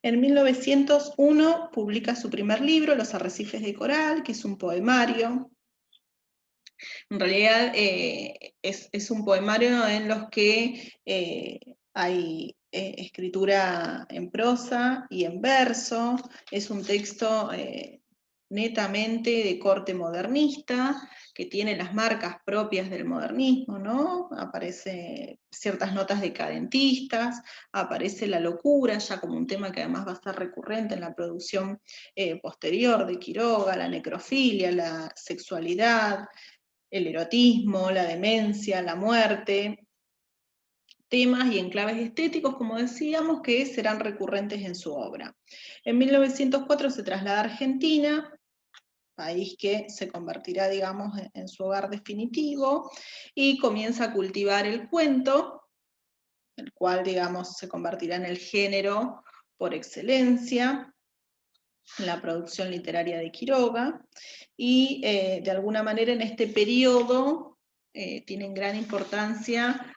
En 1901 publica su primer libro, Los arrecifes de coral, que es un poemario. En realidad es un poemario en los que hay escritura en prosa y en verso, es un texto netamente de corte modernista, que tiene las marcas propias del modernismo, ¿no? Aparecen ciertas notas decadentistas, aparece la locura, ya como un tema que además va a ser recurrente en la producción posterior de Quiroga, la necrofilia, la sexualidad, el erotismo, la demencia, la muerte, temas y enclaves estéticos, como decíamos, que serán recurrentes en su obra. En 1904 se traslada a Argentina, país que se convertirá, digamos, en su hogar definitivo, y comienza a cultivar el cuento, el cual, digamos, se convertirá en el género por excelencia, en la producción literaria de Quiroga, y de alguna manera en este periodo tienen gran importancia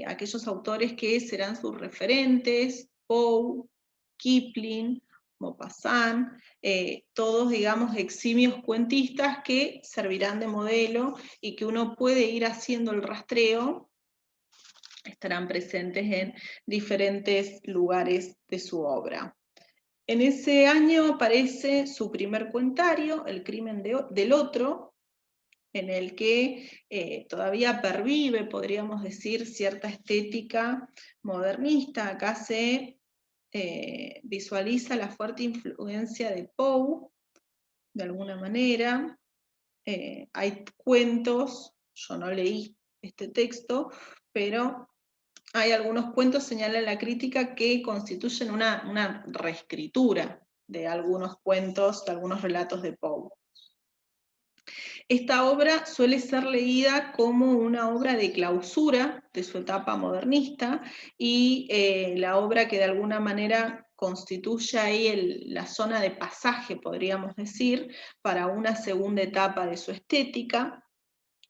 aquellos autores que serán sus referentes, Poe, Kipling, Maupassant, todos, digamos, eximios cuentistas que servirán de modelo y que uno puede ir haciendo el rastreo, estarán presentes en diferentes lugares de su obra. En ese año aparece su primer cuentario, El crimen del otro, en el que todavía pervive, podríamos decir, cierta estética modernista. Acá se visualiza la fuerte influencia de Poe, de alguna manera. Hay cuentos, yo no leí este texto, pero hay algunos cuentos, señala la crítica, que constituyen una reescritura de algunos cuentos, de algunos relatos de Poe. Esta obra suele ser leída como una obra de clausura de su etapa modernista y la obra que de alguna manera constituye ahí la zona de pasaje, podríamos decir, para una segunda etapa de su estética,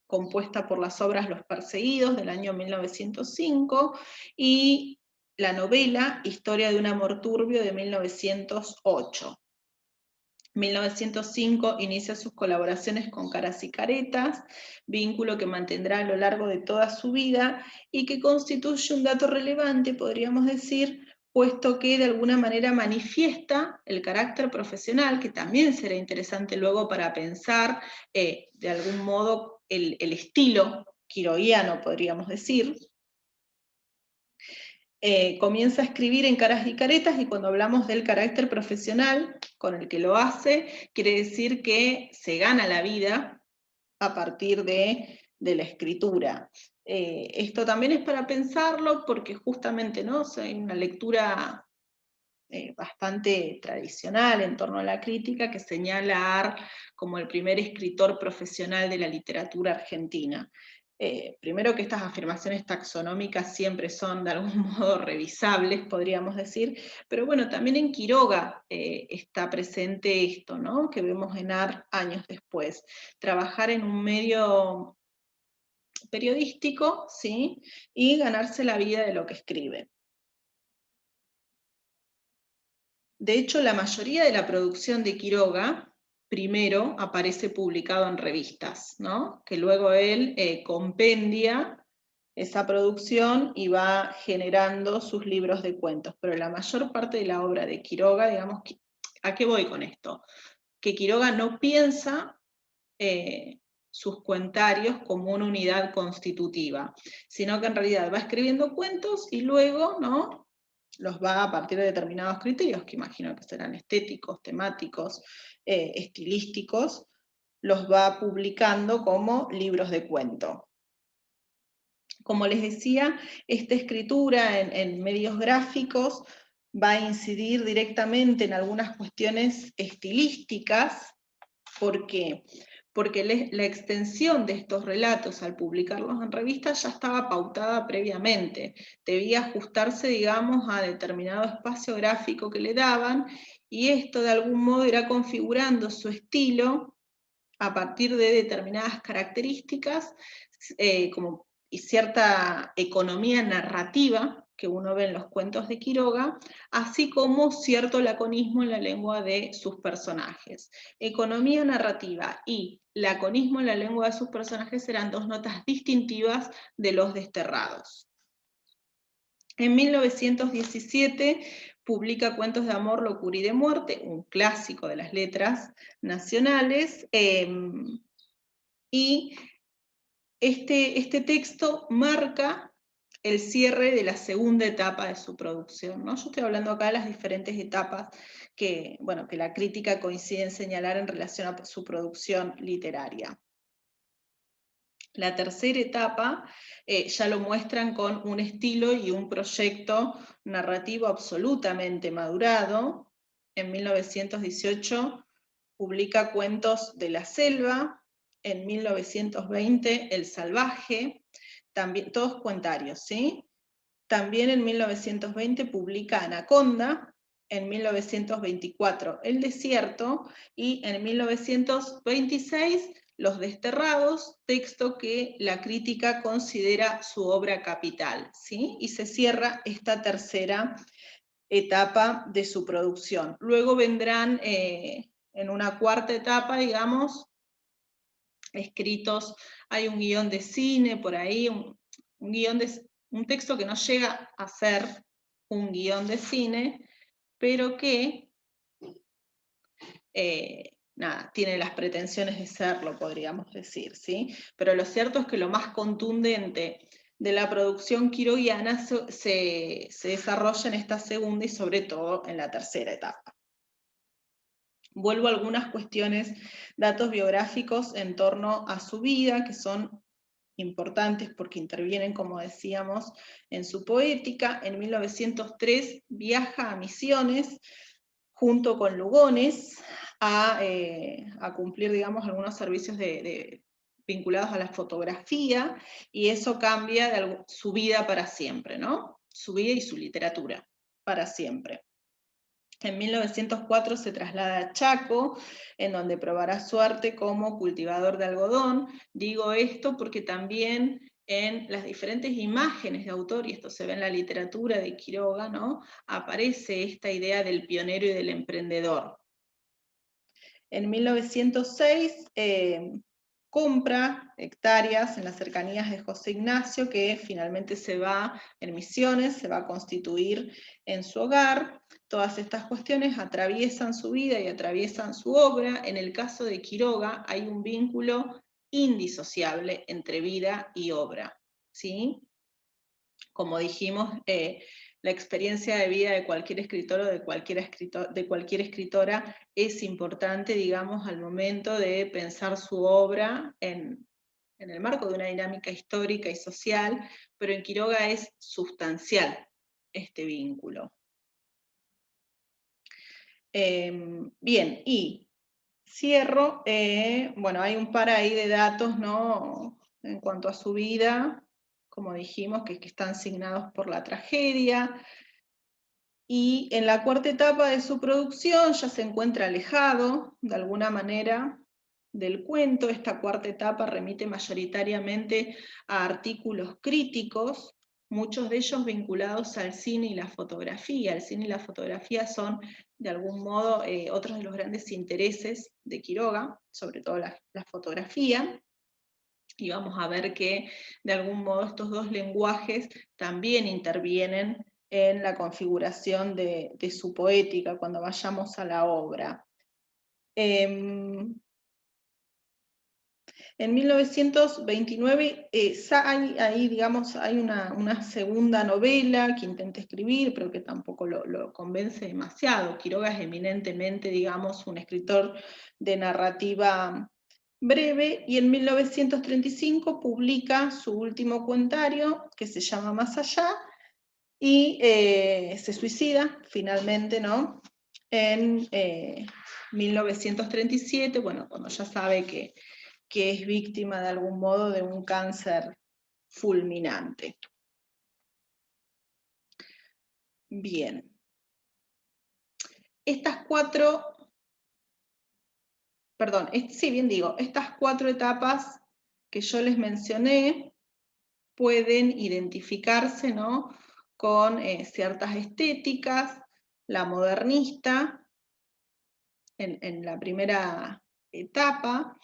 compuesta por las obras Los Perseguidos del año 1905 y la novela Historia de un amor turbio de 1908. 1905 inicia sus colaboraciones con Caras y Caretas, vínculo que mantendrá a lo largo de toda su vida y que constituye un dato relevante, podríamos decir, puesto que de alguna manera manifiesta el carácter profesional, que también será interesante luego para pensar de algún modo el estilo quiroguiano, podríamos decir. Comienza a escribir en Caras y Caretas, y cuando hablamos del carácter profesional con el que lo hace, quiere decir que se gana la vida a partir de la escritura. Esto también es para pensarlo porque justamente, ¿no? O sea, hay una lectura bastante tradicional en torno a la crítica que señala a Art como el primer escritor profesional de la literatura argentina. Primero que estas afirmaciones taxonómicas siempre son de algún modo revisables, podríamos decir, pero bueno, también en Quiroga está presente esto, ¿no? Que vemos en Art años después. Trabajar en un medio periodístico, ¿sí? Y ganarse la vida de lo que escribe. De hecho, la mayoría de la producción de Quiroga primero aparece publicado en revistas, ¿no? Que luego él compendia esa producción y va generando sus libros de cuentos. Pero la mayor parte de la obra de Quiroga, digamos, ¿a qué voy con esto? Que Quiroga no piensa sus cuentarios como una unidad constitutiva, sino que en realidad va escribiendo cuentos y luego, ¿no? Los va a partir de determinados criterios, que imagino que serán estéticos, temáticos, estilísticos, los va publicando como libros de cuento. Como les decía, esta escritura en medios gráficos va a incidir directamente en algunas cuestiones estilísticas. ¿Por qué? Porque la extensión de estos relatos al publicarlos en revistas ya estaba pautada previamente, debía ajustarse, digamos, a determinado espacio gráfico que le daban, y esto de algún modo irá configurando su estilo a partir de determinadas características y cierta economía narrativa que uno ve en los cuentos de Quiroga, así como cierto laconismo en la lengua de sus personajes. Economía narrativa y laconismo en la lengua de sus personajes eran dos notas distintivas de Los Desterrados. En 1917 publica Cuentos de amor, locura y de muerte, un clásico de las letras nacionales, y este texto marca el cierre de la segunda etapa de su producción, ¿no? Yo estoy hablando acá de las diferentes etapas que la crítica coincide en señalar en relación a su producción literaria. La tercera etapa ya lo muestran con un estilo y un proyecto narrativo absolutamente madurado. En 1918 publica Cuentos de la Selva, en 1920 El Salvaje, también, todos cuentarios, ¿sí? También en 1920 publica Anaconda, en 1924 El Desierto y en 1926 Los Desterrados, texto que la crítica considera su obra capital, ¿sí? Y se cierra esta tercera etapa de su producción. Luego vendrán en una cuarta etapa, digamos, escritos, hay un guión de cine por ahí, un texto que no llega a ser un guión de cine, pero que tiene las pretensiones de serlo, podríamos decir, ¿sí? Pero lo cierto es que lo más contundente de la producción quiroguiana se desarrolla en esta segunda y sobre todo en la tercera etapa. Vuelvo a algunas cuestiones, datos biográficos en torno a su vida, que son importantes porque intervienen, como decíamos, en su poética. En 1903 viaja a Misiones junto con Lugones a cumplir, digamos, algunos servicios vinculados a la fotografía, y eso cambia su vida para siempre, ¿no? Su vida y su literatura para siempre. En 1904 se traslada a Chaco, en donde probará suerte como cultivador de algodón. Digo esto porque también en las diferentes imágenes de autor, y esto se ve en la literatura de Quiroga, ¿no?, aparece esta idea del pionero y del emprendedor. En 1906 compra hectáreas en las cercanías de José Ignacio, que finalmente se va en Misiones, se va a constituir en su hogar. Todas estas cuestiones atraviesan su vida y atraviesan su obra. En el caso de Quiroga hay un vínculo indisociable entre vida y obra, ¿sí? Como dijimos, la experiencia de vida de cualquier escritor o de cualquier escritora es importante, digamos, al momento de pensar su obra en el marco de una dinámica histórica y social, pero en Quiroga es sustancial este vínculo. Bien, y cierro, bueno, hay un par ahí de datos, ¿no?, en cuanto a su vida, como dijimos, que están signados por la tragedia, y en la cuarta etapa de su producción ya se encuentra alejado, de alguna manera, del cuento. Esta cuarta etapa remite mayoritariamente a artículos críticos, muchos de ellos vinculados al cine y la fotografía. El cine y la fotografía son, de algún modo, otros de los grandes intereses de Quiroga, sobre todo la fotografía. Y vamos a ver que, de algún modo, estos dos lenguajes también intervienen en la configuración de su poética cuando vayamos a la obra. En 1929 hay una segunda novela que intenta escribir, pero que tampoco lo convence demasiado. Quiroga es eminentemente, digamos, un escritor de narrativa breve, y en 1935 publica su último cuentario, que se llama Más allá, y se suicida finalmente, ¿no?, en 1937, bueno, cuando ya sabe que es víctima de algún modo de un cáncer fulminante. Bien. Estas cuatro etapas que yo les mencioné pueden identificarse, ¿no?, con ciertas estéticas, la modernista, en la primera etapa.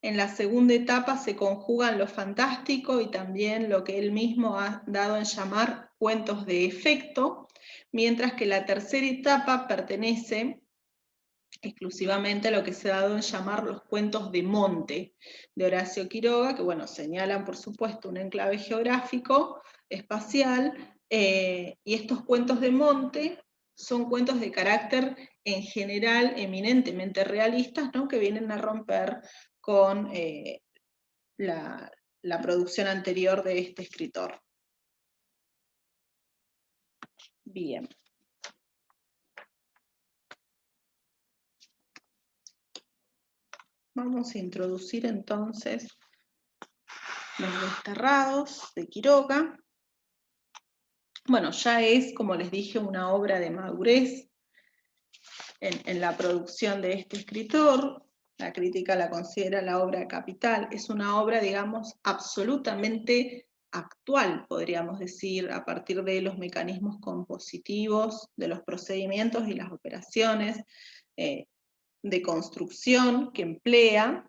En la segunda etapa se conjugan lo fantástico y también lo que él mismo ha dado en llamar cuentos de efecto, mientras que la tercera etapa pertenece exclusivamente a lo que se ha dado en llamar los cuentos de monte de Horacio Quiroga, que bueno, señalan por supuesto un enclave geográfico, espacial, y estos cuentos de monte son cuentos de carácter en general eminentemente realistas, ¿no? Que vienen a romper con la producción anterior de este escritor. Bien. Vamos a introducir entonces Los Desterrados de Quiroga. Bueno, ya es, como les dije, una obra de madurez en la producción de este escritor. La crítica la considera la obra capital. Es una obra, digamos, absolutamente actual, podríamos decir, a partir de los mecanismos compositivos, de los procedimientos y las operaciones de construcción que emplea.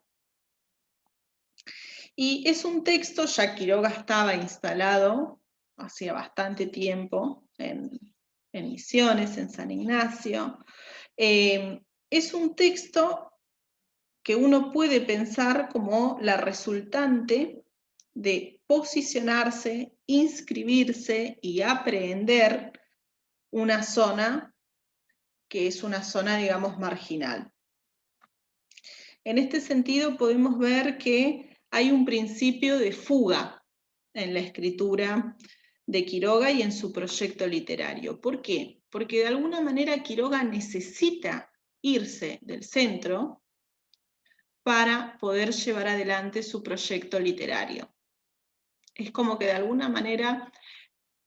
Y es un texto, ya Quiroga estaba instalado hacía bastante tiempo en Misiones, en San Ignacio. Es un texto que uno puede pensar como la resultante de posicionarse, inscribirse y aprehender una zona que es una zona, digamos, marginal. En este sentido podemos ver que hay un principio de fuga en la escritura de Quiroga y en su proyecto literario. ¿Por qué? Porque de alguna manera Quiroga necesita irse del centro para poder llevar adelante su proyecto literario. Es como que de alguna manera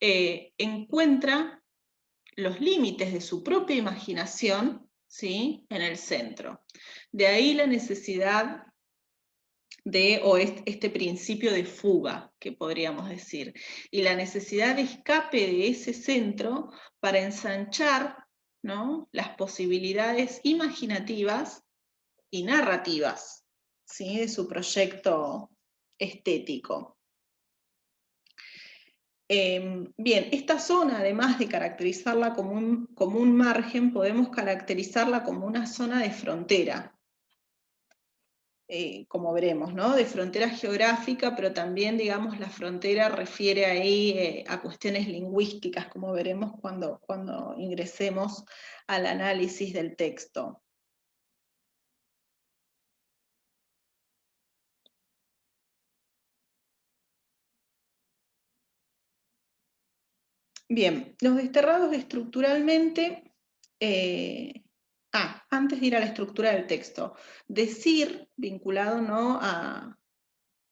encuentra los límites de su propia imaginación, ¿sí?, en el centro. De ahí la necesidad o este principio de fuga, que podríamos decir, y la necesidad de escape de ese centro para ensanchar, ¿no?, las posibilidades imaginativas y narrativas, ¿sí?, de su proyecto estético. Bien, esta zona, además de caracterizarla como un margen, podemos caracterizarla como una zona de frontera, como veremos, ¿no?, de frontera geográfica, pero también, digamos, la frontera refiere ahí a cuestiones lingüísticas, como veremos cuando ingresemos al análisis del texto. Bien, Los Desterrados estructuralmente, antes de ir a la estructura del texto, decir, vinculado, ¿no?,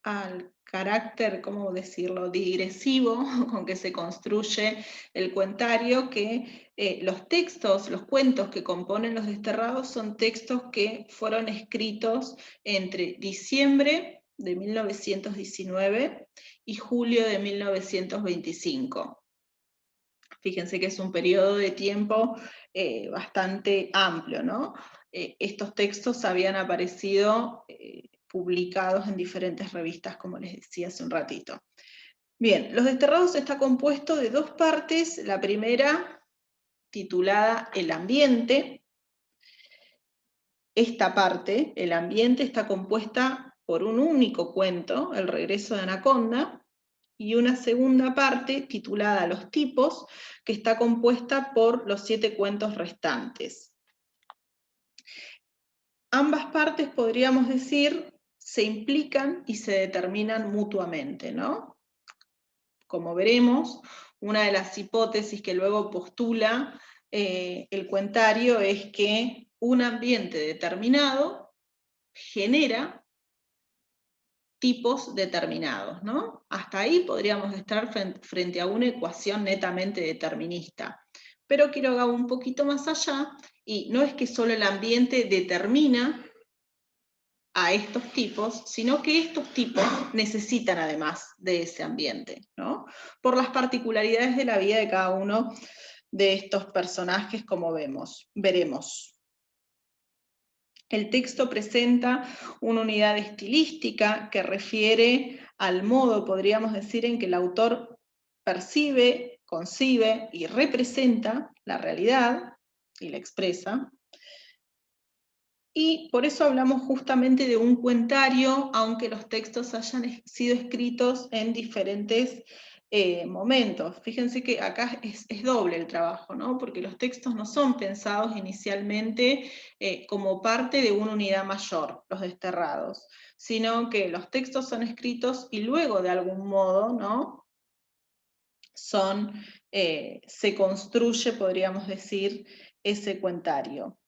al carácter, ¿cómo decirlo?, digresivo con que se construye el cuentario, que los textos, los cuentos que componen Los Desterrados son textos que fueron escritos entre diciembre de 1919 y julio de 1925. Fíjense que es un periodo de tiempo bastante amplio, ¿no? Estos textos habían aparecido publicados en diferentes revistas, como les decía hace un ratito. Bien, Los Desterrados está compuesto de dos partes. La primera, titulada El ambiente. Esta parte, El ambiente, está compuesta por un único cuento, El regreso de Anaconda, y una segunda parte titulada Los tipos, que está compuesta por los 7 cuentos restantes. Ambas partes, podríamos decir, se implican y se determinan mutuamente, ¿no? Como veremos, una de las hipótesis que luego postula el cuentario es que un ambiente determinado genera tipos determinados, ¿no? Hasta ahí podríamos estar frente a una ecuación netamente determinista. Pero quiero ir un poquito más allá, y no es que solo el ambiente determina a estos tipos, sino que estos tipos necesitan además de ese ambiente, ¿no? Por las particularidades de la vida de cada uno de estos personajes, como veremos. El texto presenta una unidad estilística que refiere al modo, podríamos decir, en que el autor percibe, concibe y representa la realidad y la expresa. Y por eso hablamos justamente de un cuentario, aunque los textos hayan sido escritos en diferentes momentos. Fíjense que acá es doble el trabajo, ¿no? Porque los textos no son pensados inicialmente como parte de una unidad mayor, los desterrados, sino que los textos son escritos y luego de algún modo, ¿no? Se construye, podríamos decir, ese cuentario.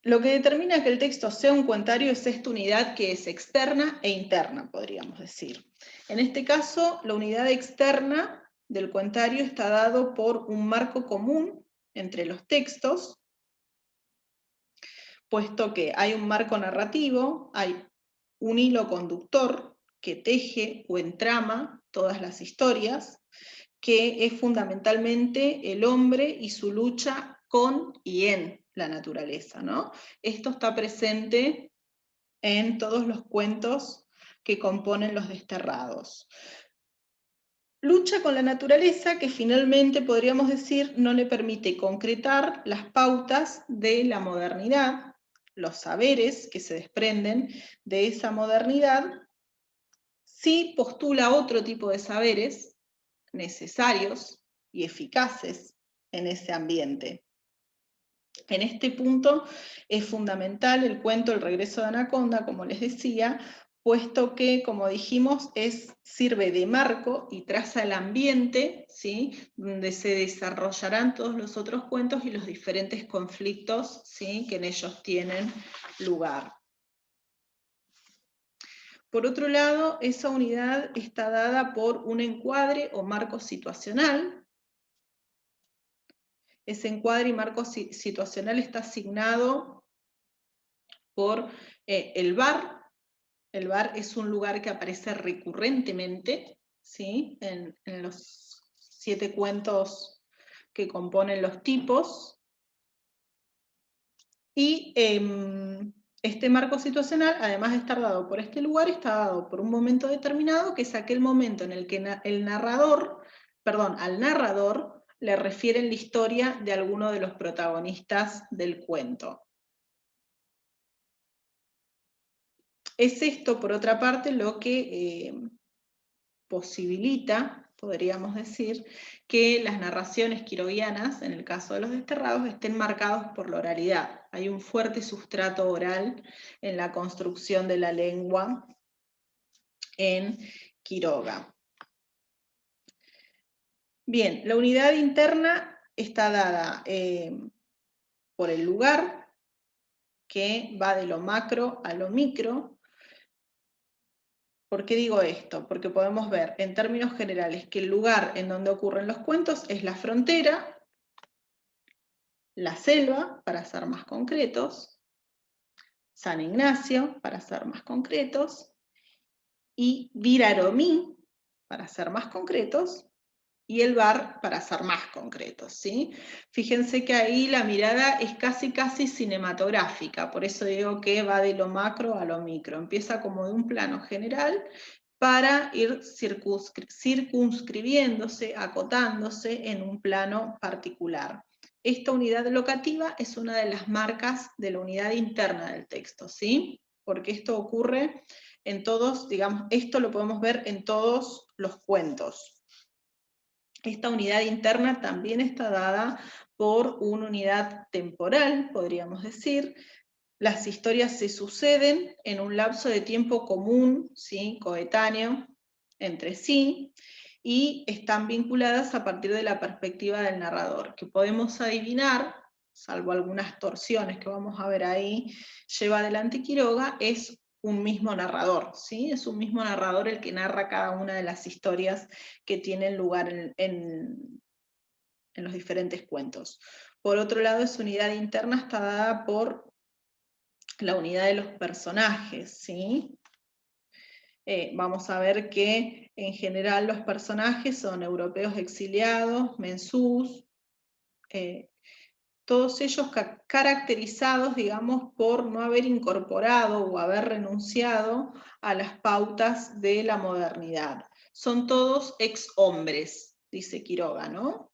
Lo que determina que el texto sea un cuentario es esta unidad que es externa e interna, podríamos decir. En este caso, la unidad externa del cuentario está dado por un marco común entre los textos, puesto que hay un marco narrativo, hay un hilo conductor que teje o entrama todas las historias, que es fundamentalmente el hombre y su lucha con y en la naturaleza, ¿no? Esto está presente en todos los cuentos que componen Los Desterrados. Lucha con la naturaleza que finalmente, podríamos decir, no le permite concretar las pautas de la modernidad, los saberes que se desprenden de esa modernidad, sí postula otro tipo de saberes necesarios y eficaces en ese ambiente. En este punto es fundamental el cuento El regreso de Anaconda, como les decía, puesto que, como dijimos, sirve de marco y traza el ambiente, ¿sí?, donde se desarrollarán todos los otros cuentos y los diferentes conflictos, ¿sí?, que en ellos tienen lugar. Por otro lado, esa unidad está dada por un encuadre o marco situacional. Ese encuadre y marco situacional está asignado por el bar. El bar es un lugar que aparece recurrentemente, ¿sí?, en los 7 cuentos que componen los tipos. Y este marco situacional, además de estar dado por este lugar, está dado por un momento determinado, que es aquel momento en el que al narrador le refieren la historia de alguno de los protagonistas del cuento. Es esto, por otra parte, lo que posibilita, podríamos decir, que las narraciones quiroguianas, en el caso de Los Desterrados, estén marcados por la oralidad. Hay un fuerte sustrato oral en la construcción de la lengua en Quiroga. Bien, la unidad interna está dada por el lugar, que va de lo macro a lo micro. ¿Por qué digo esto? Porque podemos ver en términos generales que el lugar en donde ocurren los cuentos es la frontera, la selva, para ser más concretos, San Ignacio, para ser más concretos, y Viraromí, para ser más concretos, y el bar, para ser más concretos, ¿sí? Fíjense que ahí la mirada es casi cinematográfica, por eso digo que va de lo macro a lo micro. Empieza como de un plano general para ir circunscribiéndose, acotándose en un plano particular. Esta unidad locativa es una de las marcas de la unidad interna del texto, ¿sí? Porque esto ocurre en todos, digamos, esto lo podemos ver en todos los cuentos. Esta unidad interna también está dada por una unidad temporal, podríamos decir. Las historias se suceden en un lapso de tiempo común, ¿sí?, coetáneo entre sí, y están vinculadas a partir de la perspectiva del narrador, que podemos adivinar, salvo algunas torsiones que vamos a ver ahí, lleva adelante Quiroga, es un mismo narrador, ¿sí? Es un mismo narrador el que narra cada una de las historias que tienen lugar en los diferentes cuentos. Por otro lado, esa unidad interna está dada por la unidad de los personajes, ¿sí? Vamos a ver que en general los personajes son europeos exiliados, mensús, todos ellos caracterizados, digamos, por no haber incorporado o haber renunciado a las pautas de la modernidad. Son todos ex-hombres, dice Quiroga, ¿no?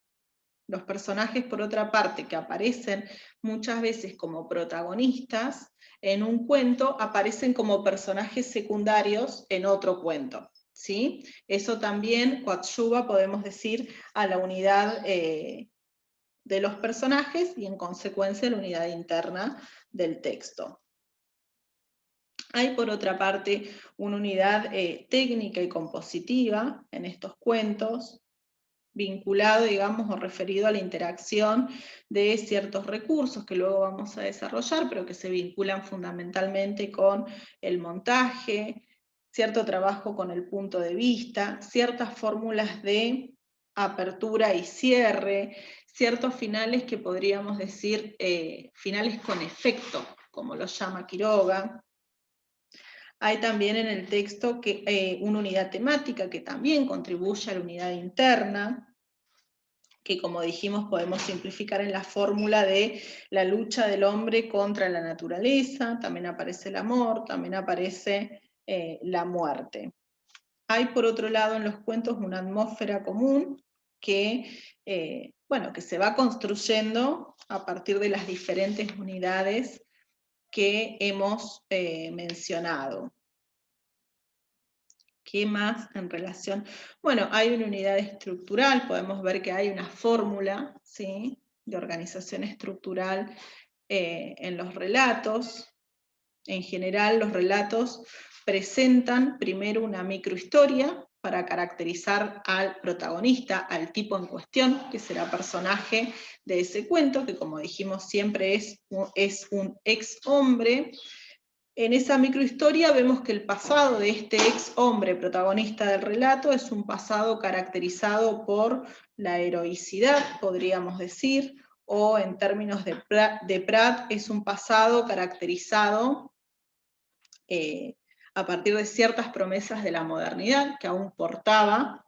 Los personajes, por otra parte, que aparecen muchas veces como protagonistas en un cuento, aparecen como personajes secundarios en otro cuento, ¿sí? Eso también coadyuva, podemos decir, a la unidad de los personajes y en consecuencia la unidad interna del texto. Hay por otra parte una unidad técnica y compositiva en estos cuentos, vinculado, digamos, o referido a la interacción de ciertos recursos que luego vamos a desarrollar, pero que se vinculan fundamentalmente con el montaje, cierto trabajo con el punto de vista, ciertas fórmulas de apertura y cierre, ciertos finales que podríamos decir finales con efecto, como los llama Quiroga. Hay también en el texto una unidad temática que también contribuye a la unidad interna, que como dijimos podemos simplificar en la fórmula de la lucha del hombre contra la naturaleza, también aparece el amor, también aparece la muerte. Hay por otro lado en los cuentos una atmósfera común que, bueno, que se va construyendo a partir de las diferentes unidades que hemos mencionado. ¿Qué más en relación? Bueno, hay una unidad estructural, podemos ver que hay una fórmula, ¿sí?, de organización estructural en los relatos. En general, los relatos presentan primero una microhistoria para caracterizar al protagonista, al tipo en cuestión, que será personaje de ese cuento, que como dijimos siempre es un ex hombre. En esa microhistoria vemos que el pasado de este ex hombre protagonista del relato es un pasado caracterizado por la heroicidad, podríamos decir, o en términos de Prat es un pasado caracterizado a partir de ciertas promesas de la modernidad que aún portaba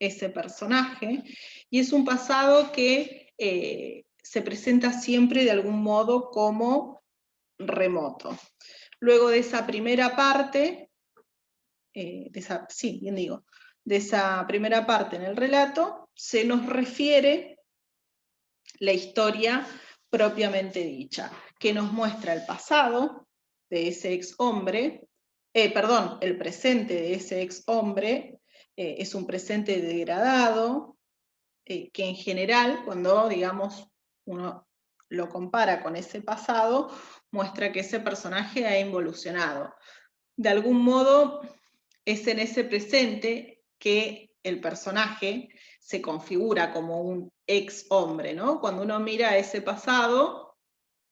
ese personaje, y es un pasado que se presenta siempre de algún modo como remoto. Luego de esa primera parte, de esa primera parte en el relato, se nos refiere la historia propiamente dicha, que nos muestra el pasado de ese ex hombre, el presente de ese ex hombre, es un presente degradado, que en general, cuando digamos uno lo compara con ese pasado, muestra que ese personaje ha involucionado. De algún modo, es en ese presente que el personaje se configura como un ex hombre, ¿no? Cuando uno mira ese pasado,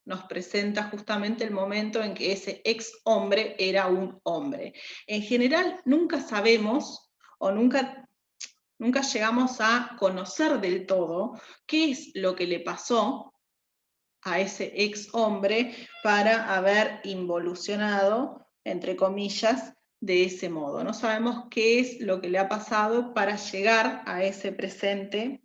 nos presenta justamente el momento en que ese ex hombre era un hombre. En general, nunca sabemos o nunca llegamos a conocer del todo qué es lo que le pasó a ese ex hombre para haber involucionado, entre comillas, de ese modo. No sabemos qué es lo que le ha pasado para llegar a ese presente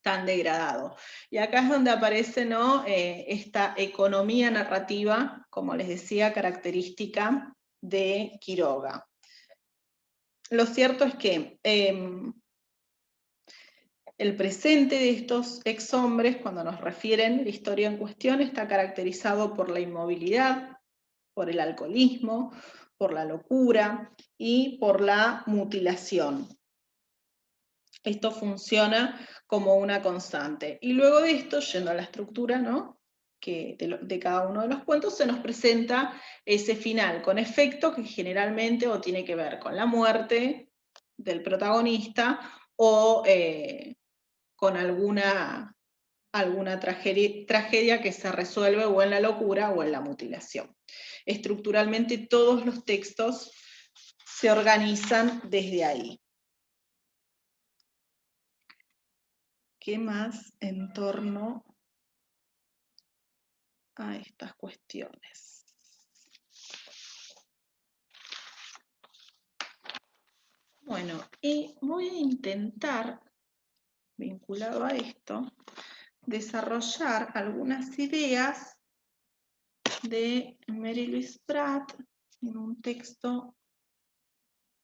tan degradado. Y acá es donde aparece, ¿no?, esta economía narrativa, como les decía, característica de Quiroga. Lo cierto es que el presente de estos ex hombres, cuando nos refieren la historia en cuestión, está caracterizado por la inmovilidad, por el alcoholismo, por la locura y por la mutilación. Esto funciona como una constante. Y luego de esto, yendo a la estructura, ¿no?, de cada uno de los cuentos, se nos presenta ese final con efecto que generalmente o tiene que ver con la muerte del protagonista o con alguna tragedia que se resuelve o en la locura o en la mutilación. Estructuralmente todos los textos se organizan desde ahí. ¿Qué más en torno a estas cuestiones? Bueno, y voy a intentar, vinculado a esto, desarrollar algunas ideas de Mary Louise Pratt en un texto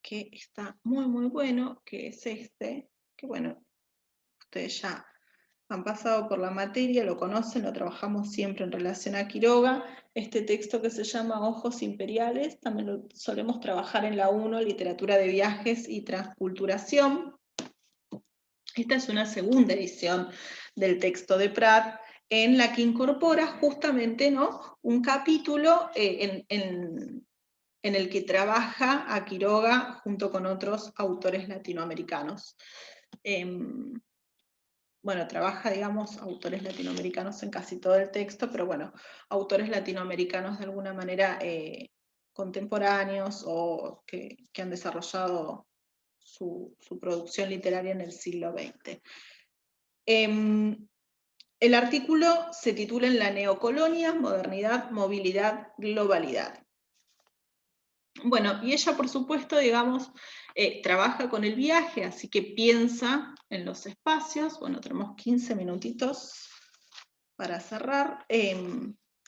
que está muy muy bueno, que es este, que bueno, ustedes ya han pasado por la materia, lo conocen, lo trabajamos siempre en relación a Quiroga, este texto que se llama Ojos Imperiales, también lo solemos trabajar en la 1, Literatura de Viajes y Transculturación. Esta es una segunda edición del texto de Pratt, en la que incorpora justamente, ¿no?, un capítulo en el que trabaja a Quiroga junto con otros autores latinoamericanos. Bueno, trabaja, digamos, autores latinoamericanos en casi todo el texto, pero bueno, autores latinoamericanos de alguna manera contemporáneos o que han desarrollado su producción literaria en el siglo XX. El artículo se titula En la neocolonia, modernidad, movilidad, globalidad. Bueno, y ella, por supuesto, digamos, trabaja con el viaje, así que piensa en los espacios. Bueno, tenemos 15 minutitos para cerrar.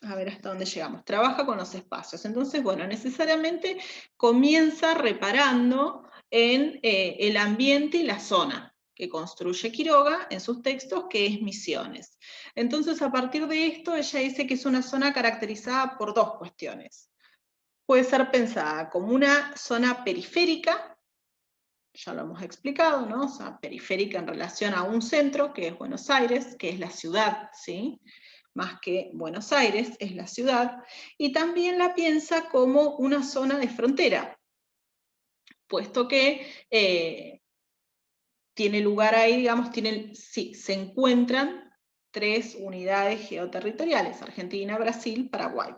A ver hasta dónde llegamos. Trabaja con los espacios. Entonces, bueno, necesariamente comienza reparando en el ambiente y la zona que construye Quiroga en sus textos, que es Misiones. Entonces, a partir de esto, ella dice que es una zona caracterizada por dos cuestiones. Puede ser pensada como una zona periférica, ya lo hemos explicado, ¿no? O sea, periférica en relación a un centro, que es Buenos Aires, que es la ciudad, ¿sí? Más que Buenos Aires, es la ciudad, y también la piensa como una zona de frontera, puesto que tiene lugar ahí, digamos, sí, se encuentran 3 unidades geoterritoriales, Argentina, Brasil, Paraguay.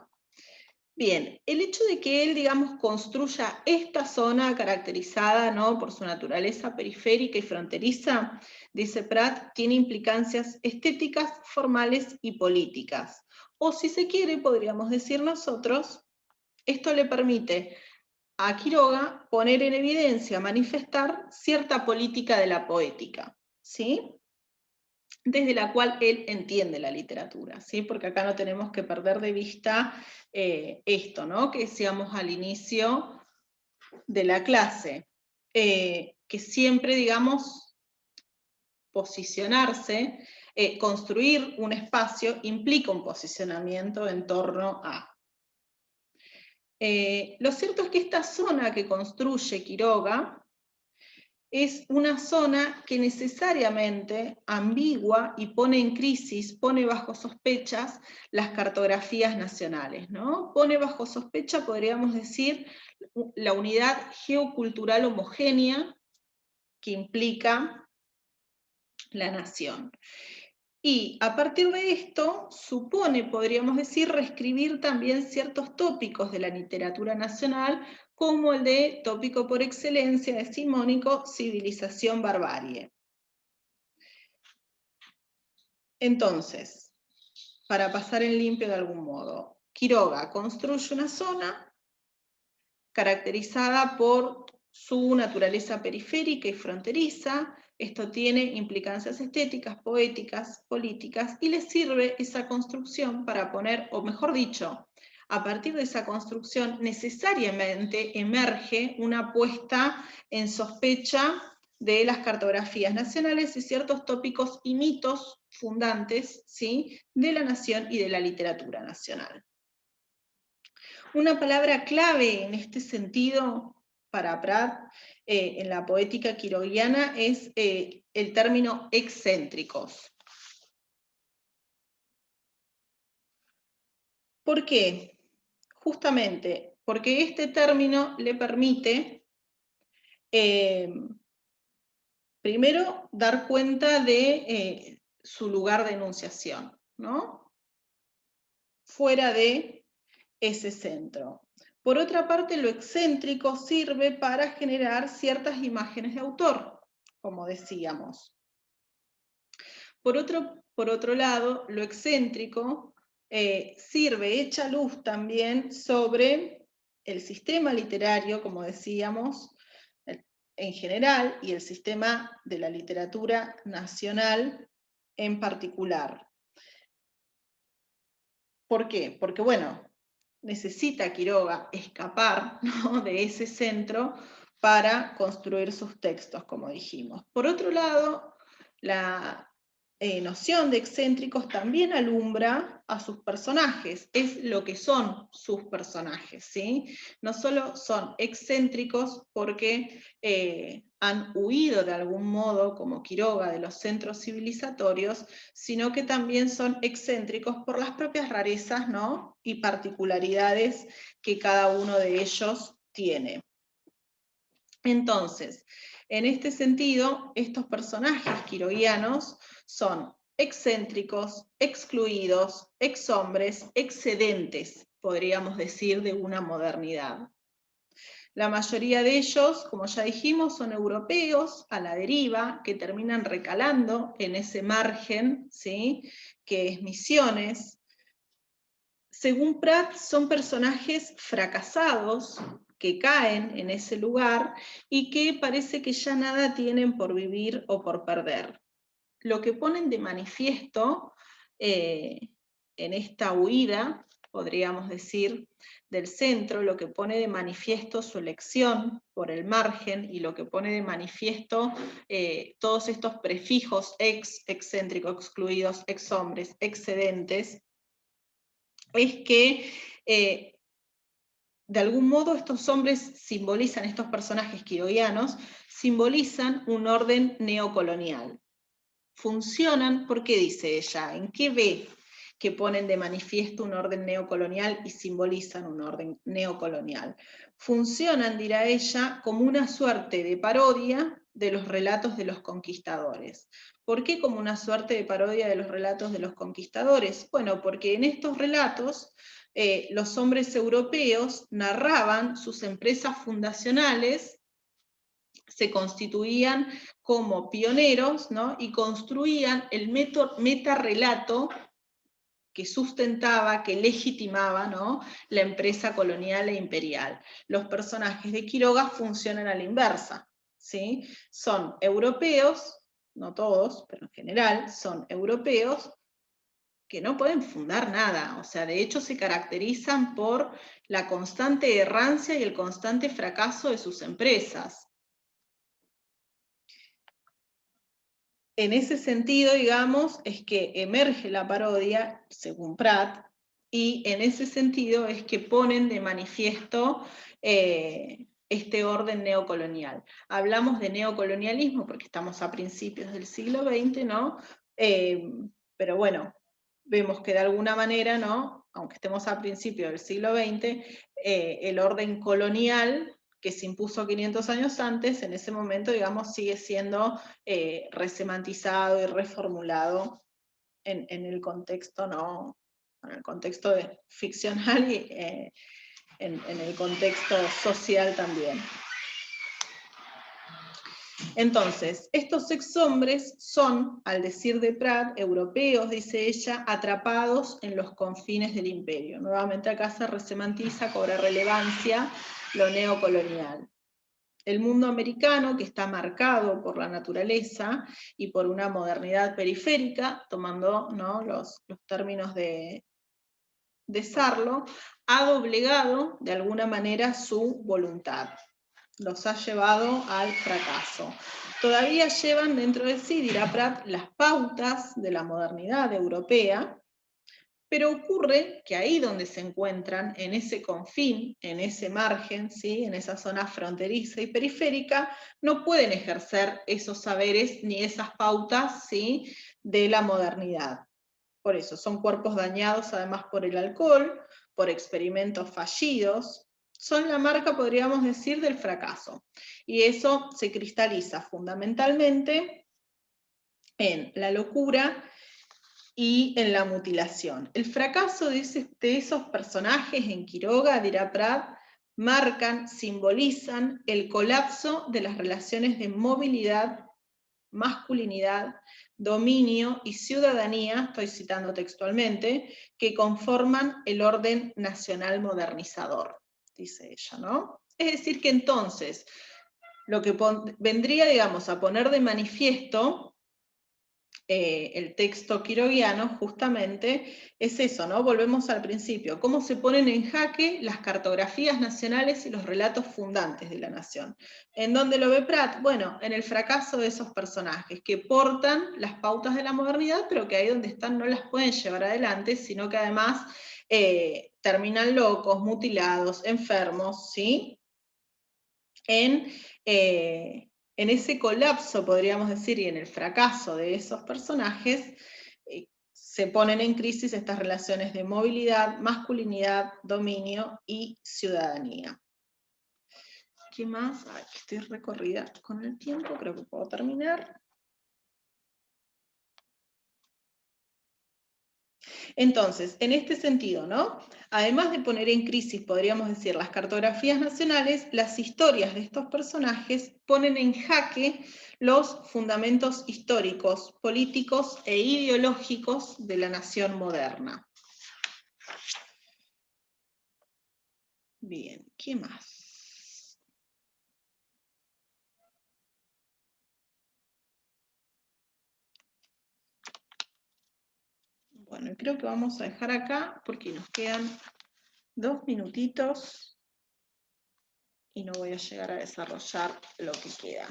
Bien, el hecho de que él, digamos, construya esta zona caracterizada, ¿no?, por su naturaleza periférica y fronteriza, dice Pratt, tiene implicancias estéticas, formales y políticas. O si se quiere, podríamos decir nosotros, esto le permite a Quiroga poner en evidencia, manifestar cierta política de la poética, ¿sí?, desde la cual él entiende la literatura, ¿sí? Porque acá no tenemos que perder de vista esto, ¿no?, que decíamos al inicio de la clase, que siempre, digamos, posicionarse, construir un espacio implica un posicionamiento en torno a. Lo cierto es que esta zona que construye Quiroga es una zona que necesariamente ambigua y pone en crisis, pone bajo sospechas las cartografías nacionales, ¿no? Pone bajo sospecha, podríamos decir, la unidad geocultural homogénea que implica la nación. Y a partir de esto, supone, podríamos decir, reescribir también ciertos tópicos de la literatura nacional, como el de tópico por excelencia decimónico, civilización-barbarie. Entonces, para pasar en limpio de algún modo, Quiroga construye una zona caracterizada por su naturaleza periférica y fronteriza. Esto tiene implicancias estéticas, poéticas, políticas, y le sirve esa construcción para poner, o mejor dicho, a partir de esa construcción necesariamente emerge una puesta en sospecha de las cartografías nacionales y ciertos tópicos y mitos fundantes, ¿sí?, de la nación y de la literatura nacional. Una palabra clave en este sentido para Pratt en la poética quiroguiana es el término excéntricos. ¿Por qué? Justamente porque este término le permite primero dar cuenta de su lugar de enunciación, ¿no?, fuera de ese centro. Por otra parte, lo excéntrico sirve para generar ciertas imágenes de autor, como decíamos. Por otro lado, lo excéntrico sirve, echa luz también sobre el sistema literario, como decíamos, en general y el sistema de la literatura nacional en particular. ¿Por qué? Porque, bueno, necesita Quiroga escapar, ¿no?, de ese centro para construir sus textos, como dijimos. Por otro lado, la noción de excéntricos también alumbra a sus personajes, es lo que son sus personajes, ¿sí? No solo son excéntricos porque han huido de algún modo, como Quiroga, de los centros civilizatorios, sino que también son excéntricos por las propias rarezas, ¿no?, y particularidades que cada uno de ellos tiene. Entonces, en este sentido, estos personajes quiroguianos son excéntricos, excluidos, exhombres, excedentes, podríamos decir, de una modernidad. La mayoría de ellos, como ya dijimos, son europeos a la deriva, que terminan recalando en ese margen, ¿sí?, que es Misiones. Según Prat, son personajes fracasados que caen en ese lugar y que parece que ya nada tienen por vivir o por perder. Lo que ponen de manifiesto en esta huida, podríamos decir, del centro, lo que pone de manifiesto su elección por el margen y lo que pone de manifiesto todos estos prefijos excéntricos, excluidos, exhombres, excedentes, es que de algún modo estos hombres simbolizan, estos personajes quiroguianos, simbolizan un orden neocolonial. Funcionan, ¿por qué dice ella? ¿En qué ve que ponen de manifiesto un orden neocolonial y simbolizan un orden neocolonial? Funcionan, dirá ella, como una suerte de parodia de los relatos de los conquistadores. ¿Por qué como una suerte de parodia de los relatos de los conquistadores? Bueno, porque en estos relatos los hombres europeos narraban sus empresas fundacionales, se constituían como pioneros, ¿no?, y construían el metarrelato que sustentaba, que legitimaba, ¿no?, la empresa colonial e imperial. Los personajes de Quiroga funcionan a la inversa, ¿sí? Son europeos, no todos, pero en general son europeos, que no pueden fundar nada, o sea, de hecho se caracterizan por la constante errancia y el constante fracaso de sus empresas. En ese sentido, digamos, es que emerge la parodia, según Prat, y en ese sentido es que ponen de manifiesto este orden neocolonial. Hablamos de neocolonialismo porque estamos a principios del siglo XX, ¿no? Pero bueno, vemos que de alguna manera, ¿no?, aunque estemos a principios del siglo XX, el orden colonial que se impuso 500 años antes, en ese momento, digamos, sigue siendo resemantizado y reformulado en el contexto, ¿no?, en el contexto ficcional y en el contexto social también. Entonces, estos exhombres son, al decir de Prat, europeos, dice ella, atrapados en los confines del imperio. Nuevamente acá se resemantiza, cobra relevancia lo neocolonial. El mundo americano, que está marcado por la naturaleza y por una modernidad periférica, tomando, ¿no?, los términos de Sarlo, ha doblegado de alguna manera su voluntad. Los ha llevado al fracaso. Todavía llevan dentro de sí, dirá Prat, las pautas de la modernidad europea, pero ocurre que ahí donde se encuentran, en ese confín, en ese margen, ¿sí?, en esa zona fronteriza y periférica, no pueden ejercer esos saberes ni esas pautas, ¿sí?, de la modernidad. Por eso, son cuerpos dañados además por el alcohol, por experimentos fallidos, son la marca, podríamos decir, del fracaso. Y eso se cristaliza fundamentalmente en la locura y en la mutilación. El fracaso de esos personajes en Quiroga, dirá Prat, marcan, simbolizan el colapso de las relaciones de movilidad, masculinidad, dominio y ciudadanía, estoy citando textualmente, que conforman el orden nacional modernizador, dice ella, ¿no? Es decir que entonces, lo que vendría, digamos, a poner de manifiesto el texto quiroguiano justamente es eso, ¿no? Volvemos al principio, cómo se ponen en jaque las cartografías nacionales y los relatos fundantes de la nación. ¿En dónde lo ve Prat? Bueno, en el fracaso de esos personajes que portan las pautas de la modernidad, pero que ahí donde están no las pueden llevar adelante, sino que además terminan locos, mutilados, enfermos, ¿sí? En ese colapso, podríamos decir, y en el fracaso de esos personajes, se ponen en crisis estas relaciones de movilidad, masculinidad, dominio y ciudadanía. ¿Qué más? Ay, estoy recorrida con el tiempo, creo que puedo terminar. Entonces, en este sentido, ¿no? Además de poner en crisis, podríamos decir, las cartografías nacionales, las historias de estos personajes ponen en jaque los fundamentos históricos, políticos e ideológicos de la nación moderna. Bien, ¿qué más? Bueno, creo que vamos a dejar acá porque nos quedan 2 minutitos y no voy a llegar a desarrollar lo que queda.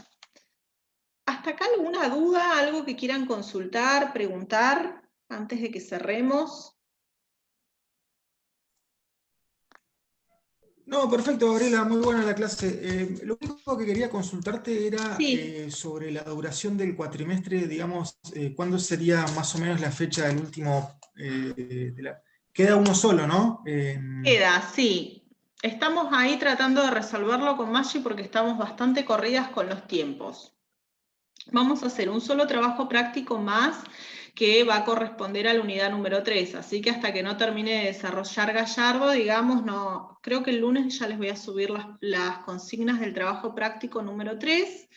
¿Hasta acá alguna duda, algo que quieran consultar, preguntar, antes de que cerremos? No, perfecto, Gabriela, muy buena la clase. Lo único que quería consultarte era Sí. sobre la duración del cuatrimestre, digamos, ¿cuándo sería más o menos la fecha del último? Queda uno solo, ¿no? Queda, sí. Estamos ahí tratando de resolverlo con Maggi porque estamos bastante corridas con los tiempos. Vamos a hacer un solo trabajo práctico más que va a corresponder a la unidad número 3, así que hasta que no termine de desarrollar Gallardo, digamos, no, creo que el lunes ya les voy a subir las consignas del trabajo práctico número 3,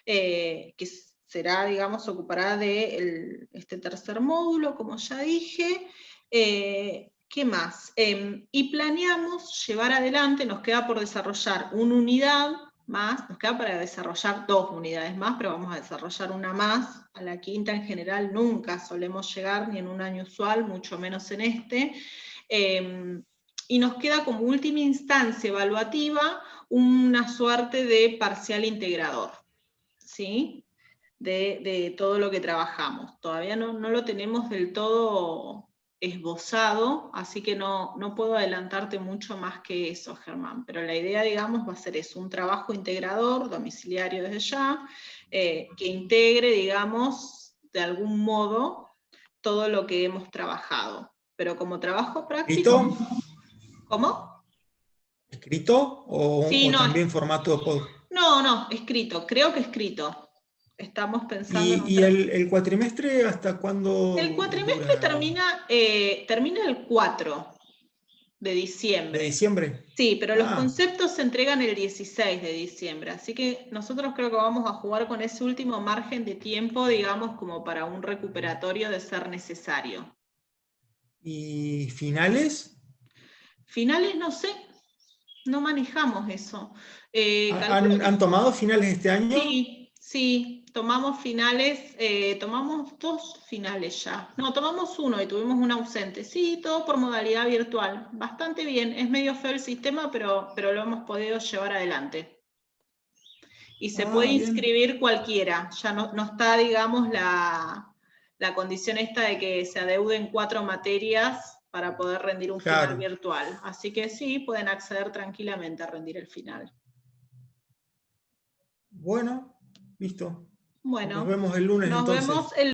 que será, digamos, ocupará de este tercer módulo, como ya dije. ¿Qué más? Y planeamos llevar adelante, nos queda por desarrollar una unidad más, nos queda para desarrollar 2 unidades más, pero vamos a desarrollar una más. A la quinta en general nunca solemos llegar, ni en un año usual, mucho menos en este. Y nos queda como última instancia evaluativa una suerte de parcial integrador, ¿sí? De todo lo que trabajamos. Todavía no lo tenemos del todo esbozado, así que no puedo adelantarte mucho más que eso, Germán, pero la idea, digamos, va a ser eso, un trabajo integrador, domiciliario desde ya, que integre, digamos, de algún modo todo lo que hemos trabajado, pero como trabajo práctico... ¿Escrito? ¿Cómo? ¿Escrito Sí, o no, también formato pod? no, escrito, creo que escrito. Estamos pensando en un ¿Y el cuatrimestre hasta El cuándo cuatrimestre dura? termina el 4 de ¿De diciembre. diciembre? Sí, pero los Ah, conceptos se entregan el 16 de diciembre, así que nosotros creo que vamos a jugar con ese último margen de tiempo, digamos, como para un recuperatorio de ser necesario. ¿y finales? Finales, no sé, no manejamos eso. Calculo que ¿Han tomado finales este año? sí, tomamos finales, tomamos 2 finales ya. No, tomamos uno y tuvimos un ausente. Sí, todo por modalidad virtual. Bastante bien, es medio feo el sistema, pero lo hemos podido llevar adelante. Y se puede Ah, bien. inscribir cualquiera, ya no está, digamos, la condición esta de que se adeuden 4 materias para poder rendir un final Claro. virtual. Así que sí, pueden acceder tranquilamente a rendir el final. Bueno, listo. Nos Bueno, vemos el lunes nos vemos entonces. el